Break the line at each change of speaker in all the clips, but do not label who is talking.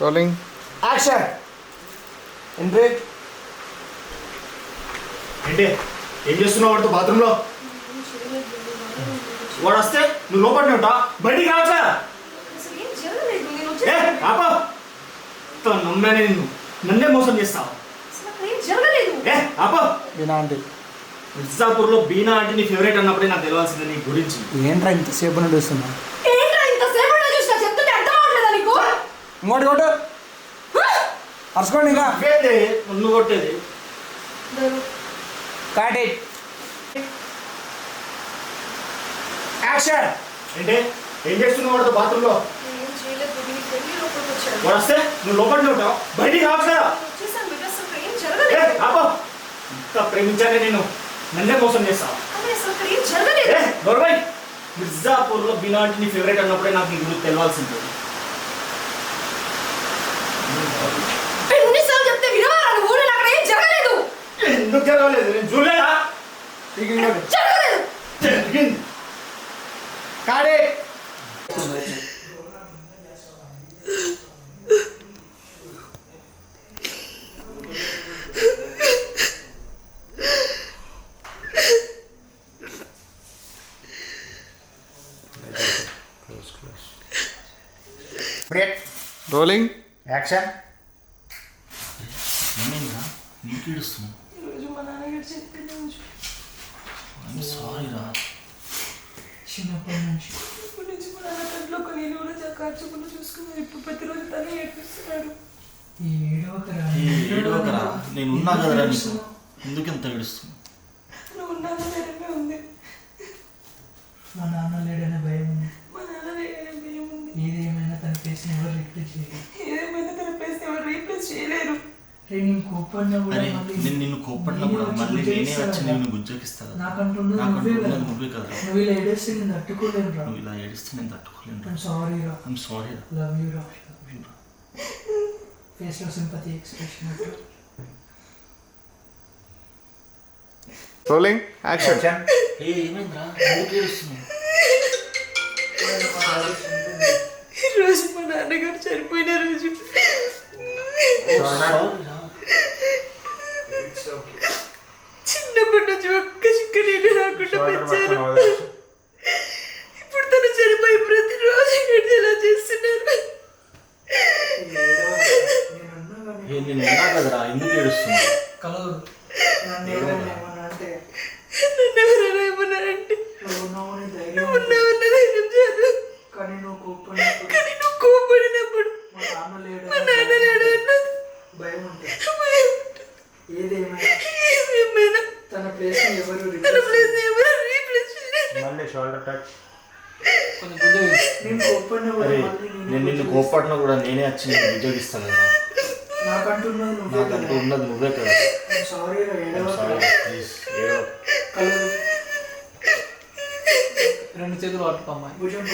Rolling
action. Entry.
ఏంటి ఏం చేస్తున్నావు వాడితో బాత్రూంలో? వాడు వస్తే నువ్వు లోపలనే ఉంటా, బయటికి రావట్లే. ఏ ఆపా, నమ్మానే నిన్ను, నన్నే మోసం చేస్తావు. ఏ ఆపా.
బీనా ఆంటీ
మిర్జాపూర్లో బీనా ఆంటీ నీ ఫేవరెట్ అన్నప్పుడే నాకు తెలియాల్సింది నీ గురించి.
ఏంట్రా ఇంతసేపు నడుస్తున్నా? ఇంకోటి కొట్టు, అరుచుకోండి. ఇంకా
నువ్వు కొట్టేది
కాటి. యాక్షన్.
ఏంటి ఏం చేస్తున్నావు వాడితో బాత్రూంలో? వాడు వస్తే నువ్వు లోపలనే ఉంటావు, బయటికి రావట్లే. ఏ ఆపా, ఇంత ప్రేమించానే నేను, నన్నే మోసం చేస్తావు. మిర్జాపూర్లో బీనా ఆంటీ నీ ఫేవరెట్ అన్నప్పుడే నాకు నీ గురించి తెలియాల్సింది. ఎందుకు జరగలేదు? నేను చూడలేదా?
కాడి.
Rolling
action.
నీకు ఏడుస్తున్నావు? సారీరా.
చిన్నప్పటి నుంచి
మా నాన్న కంట్లో ఒక నీళ్ళు కూడా కార్చుకుండా చూసుకున్నాను. ఇప్పుడు ప్రతిరోజు తనే ఏడిపిస్తున్నాడు.
ఏడవకరా, నేను ఉన్నా కదరా నీకు, ఎందుకు ఎంత ఏడుస్తున్నావు?
నువ్వు ఉన్నాను లేడనే ఉంది.
మా నాన్న లేడనే భయం ఉంది.
మా నాన్న లేడనే భయం ఉంది.
ఏదేమైనా తన ప్లేస్ ఎవరు రీప్లేస్ చేయలేరు.
ఏదేమైనా తన ప్లేస్ ఎవరు రీప్లేస్ చేయలేరు.
నేను కోప్పడినా కూడా
నేను నిన్ను కోప్పడినా కూడా మళ్ళీ నేనే వచ్చి నిన్ను గుజ్జకిస్తాను.
నాకంటూ
నువ్వే కదా.
నువ్వు ఇలా ఏడిస్తే నేను తట్టుకోలేను రా.
నువ్వు ఇలా ఏడిస్తే నేను తట్టుకోలేను.
ఐమ్ సారీ రా.
ఐమ్ సారీ రా.
లవ్ యూ రా. ఫేస్ లో సింపతి ఎక్స్ప్రెషన్.
Rolling action.
ఏమైందిరా, ఎందుకు ఏడుస్తున్నావు?
ఈరోజు మా నాన్నగారు చనిపోయిన రోజు. చిన్నప్పటి నుంచి ఒక్క చిక్క నీళ్ళు రాకుండా పెంచారు. ఇప్పుడు తను చనిపోయి ప్రతిరోజు ఎలా చేస్తున్నారు?
నేను ఉన్నా కదరా, ఎందుకు ఏడుస్తున్నావు?
కలవరు.
నన్ను ఎవరైనా ఏమన్నా అంటే నువ్వు ఉన్నావన్న ధైర్యం చాలు.
కానీ నువ్వు కోప్పడినప్పుడు
మా నాన్న లేడు అన్నది
భయం ఉంటుంది.
భయం ఉంటుంది.
ఏదేమైనా తన ప్లేస్ ఎవరు
రీప్లేస్ చేయలేదు.
మళ్ళీ షోల్డర్ టచ్.
నేను కోప్పడిన
నేను నిన్ను కోప్పడినా కూడా నేనే వచ్చి నేను ఉద్యోగిస్తాను కదా.
నాకంటూ
ఉన్నది నువ్వే కదా.
సారీ రా.
ప్లీజ్ ఏడవ.
రెండు చేతులు పట్టుకోమ్మాయి. భుజం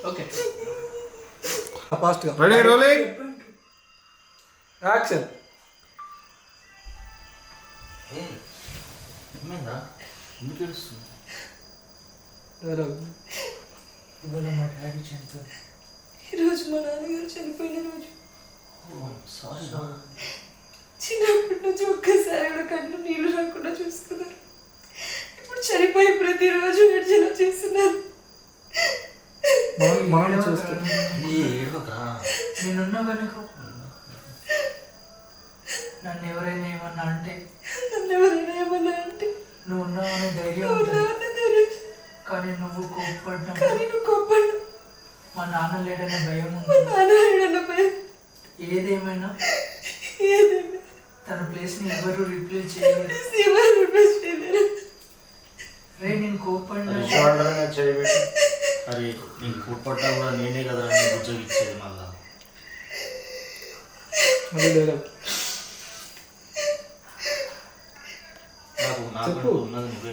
ఓకే. ఫాస్ట్గా
రెడీ రోలింగ్
యాక్షన్.
ఏమైందా, ఎందుకు ఏడుస్తున్నావు?
ఇవాళ మా డాడీ చనిపోయారు.
ఈరోజు మా నాన్నగారు చనిపోయిన రోజు.
సారీ.
చిన్నప్పటి నుంచి ఒక్కసారి కూడా కళ్ళు నీళ్ళు రాకుండా చూసుకున్నారు. ఇప్పుడు చనిపోయి ప్రతిరోజు ఏడ్చేలా చేస్తున్నారు.
మనం చూస్తాం.
ఏడవకరా.
నేనున్నా కనుక నన్ను ఎవరైనా ఏమన్నా అంటే నువ్వు ఉన్నావనే ధైర్యం ఉంటుంది. కానీ నువ్వు కోప్పడ్డా మా నాన్న లేడనే భయం ఉంది. ఏదేమైనా తన ప్లేస్ ని ఎవరు రీప్లేస్ చేయలేరు. రే నేను కోప్పడినా
అరే నేను కోప్పడ్డా కూడా నేనే కదా నేను ఉద్యోగించేది. మళ్ళా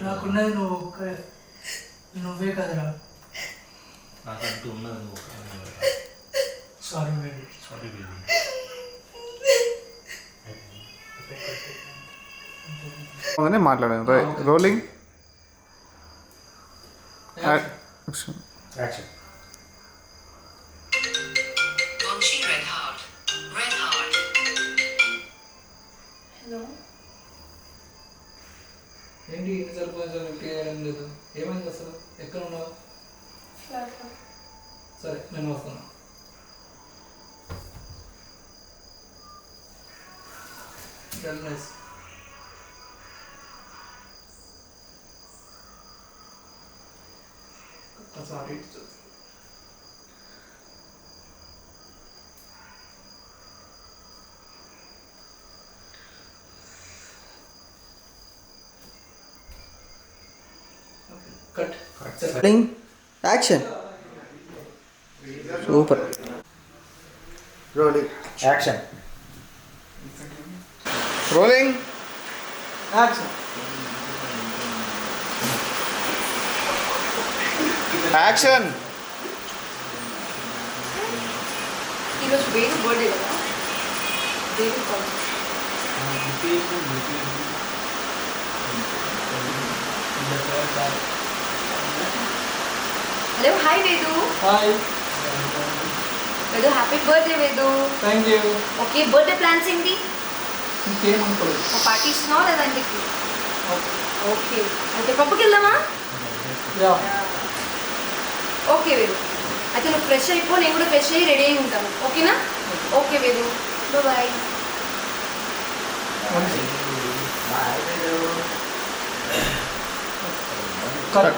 నాకున్నది నువ్వే కదరా.
నాకంటూ ఉన్నది నువ్వు.
Sorry madam.
Sorry baby.
మాట్లాడాను. Rolling
action.
Red heart. Red heart.
Hello
ఏంటి ఇన్ని సరిపోయింది మీకు చేయడం లేదు? ఏమైంది అసలు? ఎక్కడ ఉన్నావు?
ఫ్లాట్లో
సరే నేను వస్తున్నా. Very nice. Sorry cut.
Action super.
Rolling
action.
Rolling
action.
Action
ఈరోజు వేణు బర్త్డే కదా, Venu call. Hello hi Vedu.
Hi.
Vedu happy birthday Vedu.
Thank you.
Okay birthday plans ఏంటి?
ఇంకేం అనుకోలేదు.
ఒక పార్టీ ఇస్తున్నావా లేదా ఇంటికి? ఓకే అయితే పప్పుకి వెళ్దామా?
యా.
ఓకే వేదు అయితే నువ్వు ఫ్రెష్ అయిపో, నేను కూడా ఫ్రెష్ అయ్యి రెడీ అయి ఉంటాను. ఓకేనా? ఓకే వేదు బాయ్.
కట్.